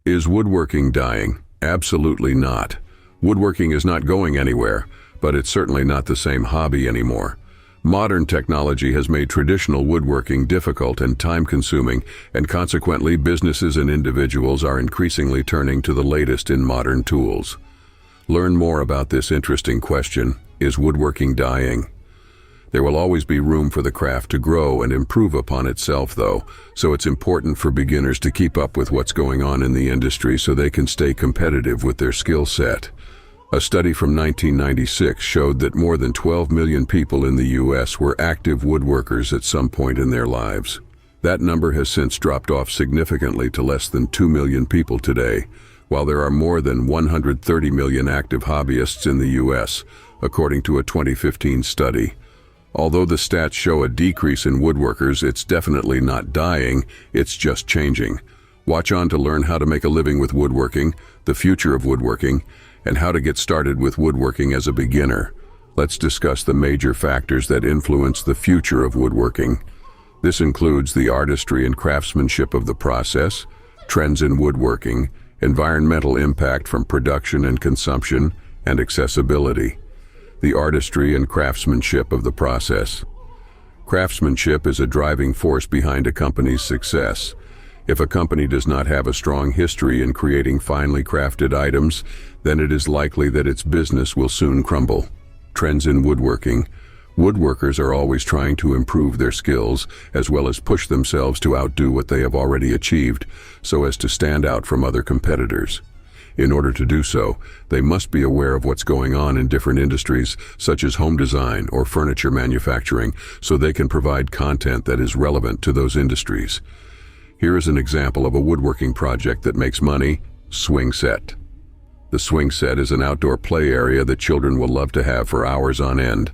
Is woodworking dying? Absolutely not. Woodworking is not going anywhere, but it's certainly not the same hobby anymore. Modern technology has made traditional woodworking difficult and time-consuming, and consequently businesses and individuals are increasingly turning to the latest in modern tools. Learn more about this interesting question: is woodworking dying? There will always be room for the craft to grow and improve upon itself, though, so it's important for beginners to keep up with what's going on in the industry so they can stay competitive with their skill set. A study from 1996 showed that more than 12 million people in the U.S. were active woodworkers at some point in their lives. That number has since dropped off significantly to less than 2 million people today, while there are more than 130 million active hobbyists in the U.S., according to a 2015 study. Although the stats show a decrease in woodworkers, it's definitely not dying, it's just changing. Watch on to learn how to make a living with woodworking, the future of woodworking, and how to get started with woodworking as a beginner. Let's discuss the major factors that influence the future of woodworking. This includes the artistry and craftsmanship of the process, trends in woodworking, environmental impact from production and consumption, and accessibility. The artistry and craftsmanship of the process. Craftsmanship is a driving force behind a company's success. If a company does not have a strong history in creating finely crafted items, then it is likely that its business will soon crumble. Trends in woodworking. Woodworkers are always trying to improve their skills, as well as push themselves to outdo what they have already achieved, so as to stand out from other competitors. In order to do so, they must be aware of what's going on in different industries, such as home design or furniture manufacturing, so they can provide content that is relevant to those industries. Here is an example of a woodworking project that makes money: swing set. The swing set is an outdoor play area that children will love to have for hours on end.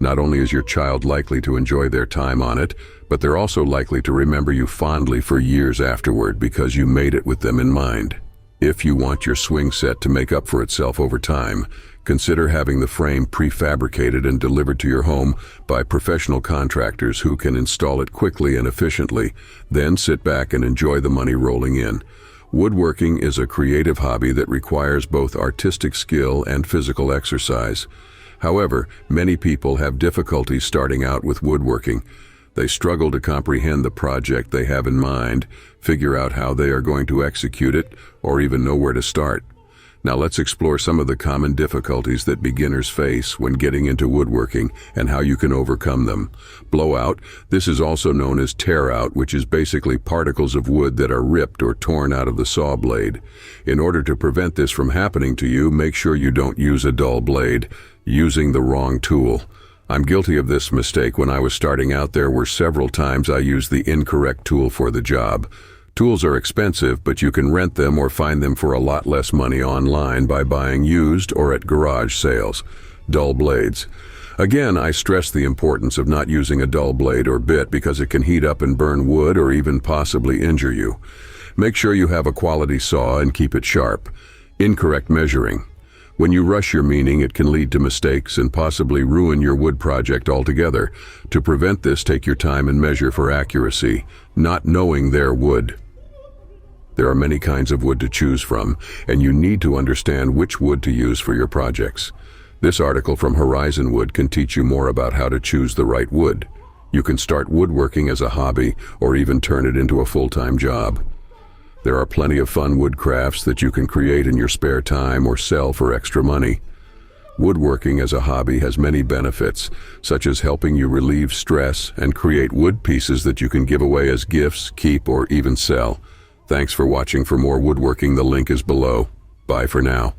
Not only is your child likely to enjoy their time on it, but they're also likely to remember you fondly for years afterward because you made it with them in mind. If you want your swing set to make up for itself over time, consider having the frame prefabricated and delivered to your home by professional contractors who can install it quickly and efficiently. Then sit back and enjoy the money rolling in. Woodworking is a creative hobby that requires both artistic skill and physical exercise. However, many people have difficulty starting out with woodworking. They struggle to comprehend the project they have in mind, figure out how they are going to execute it, or even know where to start. Now let's explore some of the common difficulties that beginners face when getting into woodworking and how you can overcome them. Blowout. This is also known as tear out, which is basically particles of wood that are ripped or torn out of the saw blade. In order to prevent this from happening to you, make sure you don't use a dull blade, using the wrong tool. I'm guilty of this mistake. When I was starting out, there were several times I used the incorrect tool for the job. Tools are expensive, but you can rent them or find them for a lot less money online by buying used or at garage sales. Dull blades. Again, I stress the importance of not using a dull blade or bit because it can heat up and burn wood or even possibly injure you. Make sure you have a quality saw and keep it sharp. Incorrect measuring. When you rush your meaning, it can lead to mistakes and possibly ruin your wood project altogether. To prevent this, take your time and measure for accuracy, not knowing their wood. There are many kinds of wood to choose from, and you need to understand which wood to use for your projects. This article from Horizon Wood can teach you more about how to choose the right wood. You can start woodworking as a hobby or even turn it into a full-time job. There are plenty of fun wood crafts that you can create in your spare time or sell for extra money. Woodworking as a hobby has many benefits, such as helping you relieve stress and create wood pieces that you can give away as gifts, keep, or even sell. Thanks for watching. For more woodworking, the link is below. Bye for now.